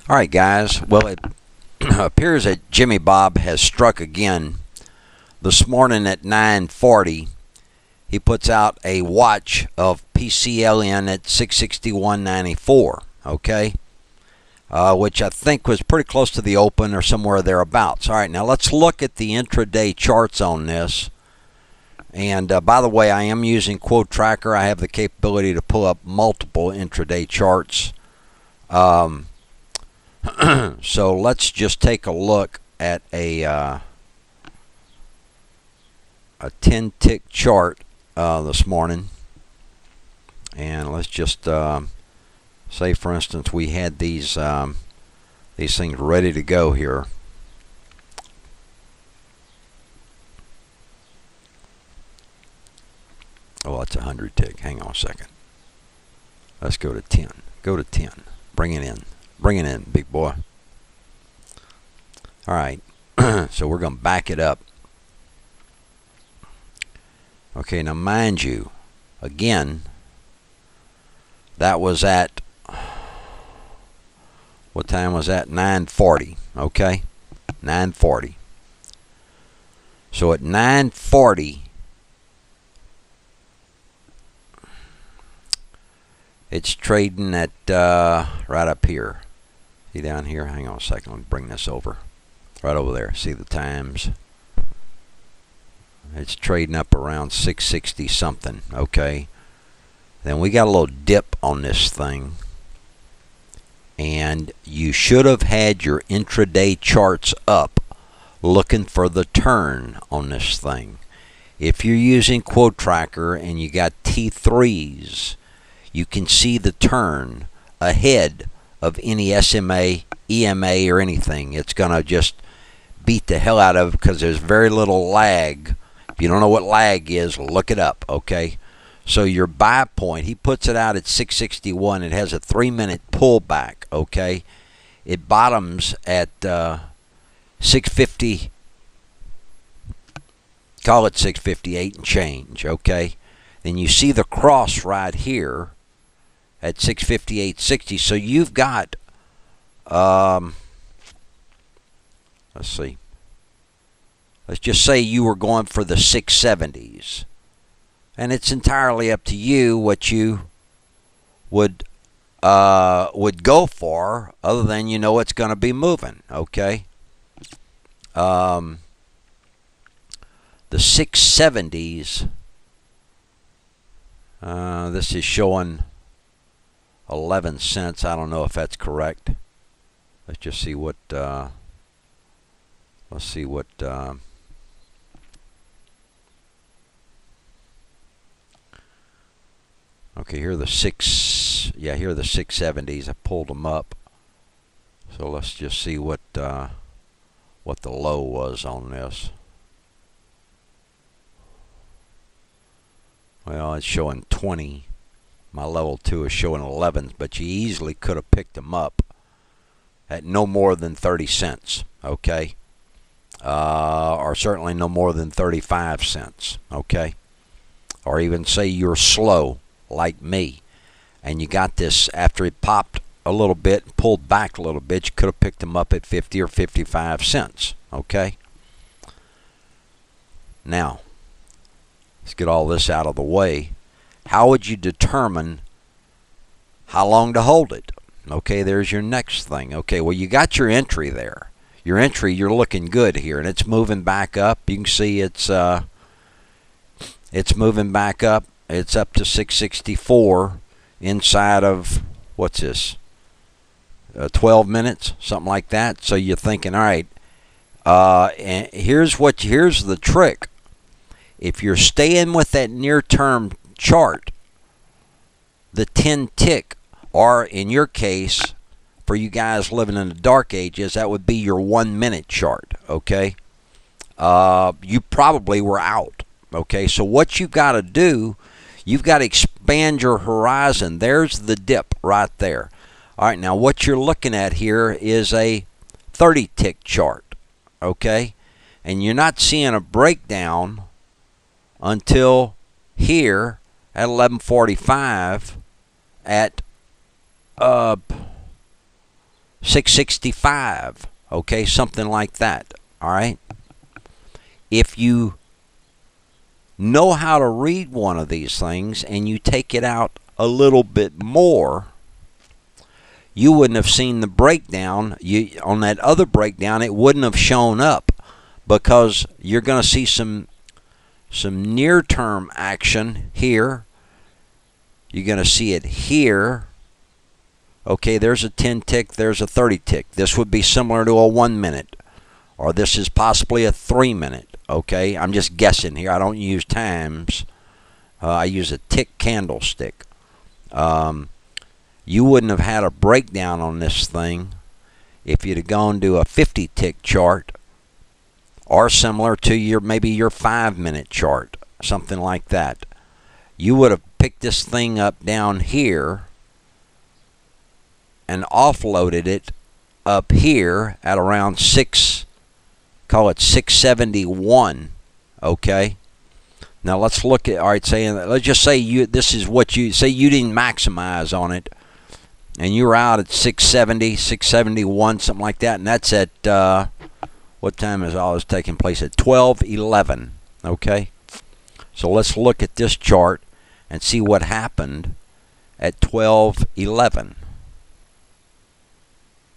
All right, guys. Well, it appears that Jimmybob has struck again. This morning at 9:40, he puts out a watch of PCLN at 661.94. Okay, which I think was pretty close to the open or somewhere thereabouts. All right, now let's look at the intraday charts on this. And by the way, I am using Quote Tracker. I have the capability to pull up multiple intraday charts. So let's just take a look at a 10-tick chart this morning, and let's just say, for instance, we had these things ready to go here. Oh, that's a 100-tick. Hang on a second. Let's go to 10. Go to 10. Bring it in. Bring it in, big boy. All right. So we're going to back it up. Okay, now mind you, again, that was at, what time was that? 9:40. Okay, 9:40. So at 9:40, it's trading at right up here. See down here? Hang on a second. Let me bring this over. Right over there. See the times? It's trading up around 660 something. Okay. Then we got a little dip on this thing. And you should have had your intraday charts up looking for the turn on this thing. If you're using Quote Tracker and you got T3s, you can see the turn ahead of any SMA, EMA, or anything. It's going to just beat the hell out of it because there's very little lag. If you don't know what lag is, look it up, okay? So your buy point, he puts it out at 661. It has a 3-minute pullback, okay? It bottoms at 650, call it 658 and change, okay? Then you see the cross right here at 658.60. So you've got, let's see. Let's just say you were going for the 670s. And it's entirely up to you what you would go for, other than you know it's going to be moving, okay? The 670s, this is showing 11 cents. I don't know if that's correct. Let's just see what let's see what okay, here are the here are the 670s. I pulled them up. So let's just see what the low was on this. Well, it's showing 20. My level 2 is showing 11s, but you easily could have picked them up at no more than 30 cents, okay? Or certainly no more than 35 cents, okay? Or even say you're slow, like me, and you got this after it popped a little bit and pulled back a little bit, you could have picked them up at 50 or 55 cents, okay? Now, let's get all this out of the way. How would you determine how long to hold it? Okay, there's your next thing. Okay, well, you got your entry there. Your entry, you're looking good here, and it's moving back up. You can see it's moving back up. It's up to 664 inside of, what's this, 12 minutes, something like that. So you're thinking, all right, and here's the trick. If you're staying with that near-term chart, the 10-tick, or in your case, for you guys living in the dark ages, that would be your 1-minute chart, okay? You probably were out, okay? So what you've got to do, you've got to expand your horizon. There's the dip right there. All right, now what you're looking at here is a 30-tick chart, okay? And you're not seeing a breakdown until here at 11:45 at 665, okay, something like that. All right. If you know how to read one of these things and you take it out a little bit more, you wouldn't have seen the breakdown. On that other breakdown, it wouldn't have shown up, because you're going to see some near-term action here. You're going to see it here. Okay, there's a 10 tick, there's a 30 tick. This would be similar to a 1 minute, or this is possibly a 3 minute. Okay, I'm just guessing here. I don't use times. I use a tick candlestick. You wouldn't have had a breakdown on this thing if you'd have gone to a 50 tick chart, or similar to maybe your 5 minute chart, something like that. You would have picked this thing up down here and offloaded it up here at around call it 671. Okay. Now let's look at, all right, let's just say this is what you say, you didn't maximize on it, and you're out at 670, 671, something like that, and that's at what time is all this taking place? At 12:11. Okay. So let's look at this chart and see what happened at 12:11.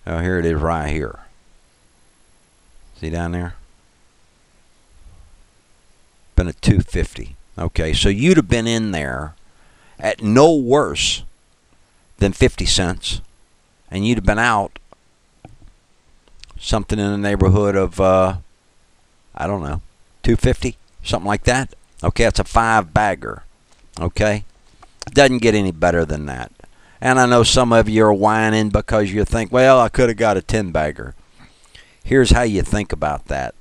Oh, here it is right here. See down there? Been at 250. Okay, so you'd have been in there at no worse than 50 cents, and you'd have been out something in the neighborhood of, I don't know, 250, something like that. Okay, that's a 5-bagger. Okay, doesn't get any better than that. And I know some of you are whining because you think, well, I could have got a 10-bagger. Here's how you think about that.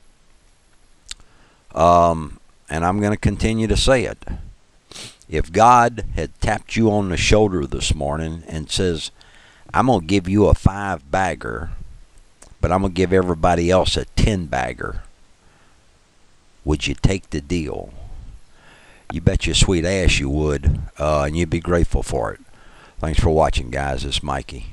And I'm going to continue to say it. If God had tapped you on the shoulder this morning and says, I'm going to give you a 5-bagger, but I'm going to give everybody else a 10-bagger, would you take the deal? You bet your sweet ass you would, and you'd be grateful for it. Thanks for watching, guys. It's Mikey.